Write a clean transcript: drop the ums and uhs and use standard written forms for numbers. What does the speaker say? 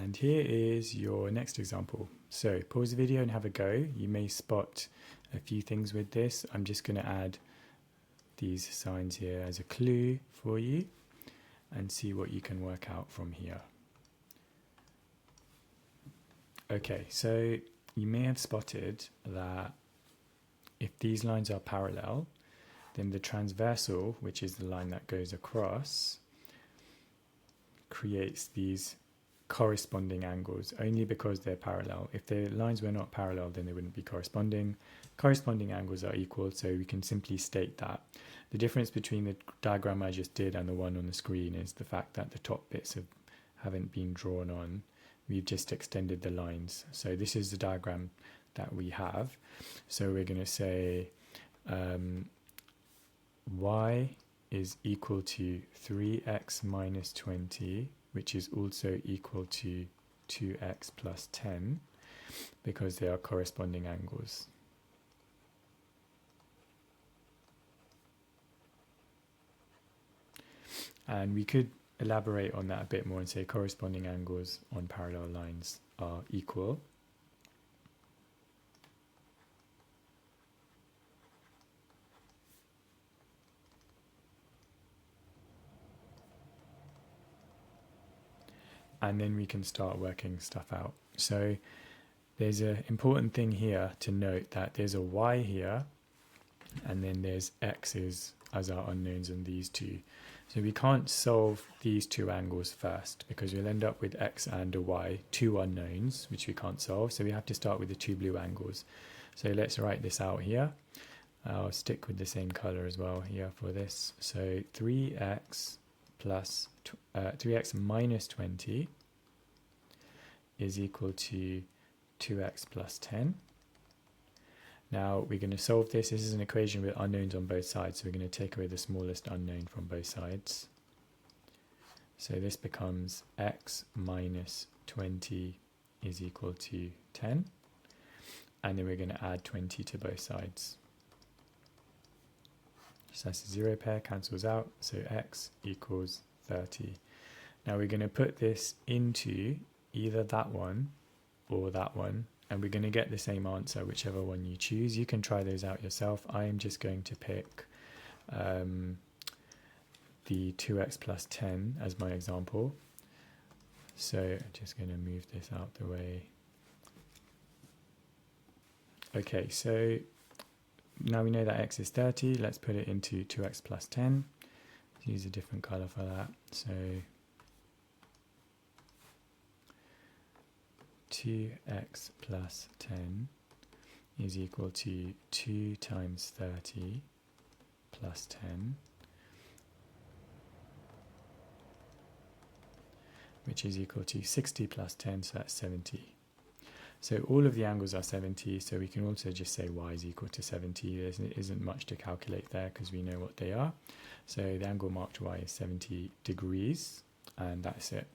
And here is your next example. So pause the video and have a go. You may spot a few things with this. I'm just going to add these signs here as a clue for you and see what you can work out from here. Okay, so you may have spotted that if these lines are parallel, then the transversal, which is the line that goes across, creates these corresponding angles only because they're parallel. If the lines were not parallel, then they wouldn't be corresponding. Corresponding angles are equal, so we can simply state that. The difference between the diagram I just did and the one on the screen is the fact that the top bits haven't been drawn on. We've just extended the lines. So this is the diagram that we have. So we're going to say y is equal to 3x minus 20, which is also equal to 2x plus 10, because they are corresponding angles. And we could elaborate on that a bit more and say corresponding angles on parallel lines are equal. And then we can start working stuff out. So there's an important thing here to note, that there's a y here, and then there's x's as our unknowns on these two. So we can't solve these two angles first, because we'll end up with x and a y, two unknowns, which we can't solve. So we have to start with the two blue angles. So let's write this out here. I'll stick with the same color as well here for this. So 3x minus 20 is equal to 2x plus 10. Now we're going to solve this. This is an equation with unknowns on both sides, so we're going to take away the smallest unknown from both sides. So this becomes x minus 20 is equal to 10, and then we're going to add 20 to both sides. So that's a zero pair, cancels out, so x equals 30. Now we're going to put this into either that one or that one, and we're going to get the same answer whichever one you choose. You can try those out yourself. I am just going to pick the 2x plus 10 as my example. So I'm just going to move this out the way. Okay, so now we know that x is 30. Let's put it into 2x plus 10. Let's use a different color for that. So 2x plus 10 is equal to 2 times 30 plus 10, which is equal to 60 plus 10, so that's 70. So all of the angles are 70, so we can also just say y is equal to 70. There isn't much to calculate there because we know what they are. So the angle marked y is 70 degrees, and that's it.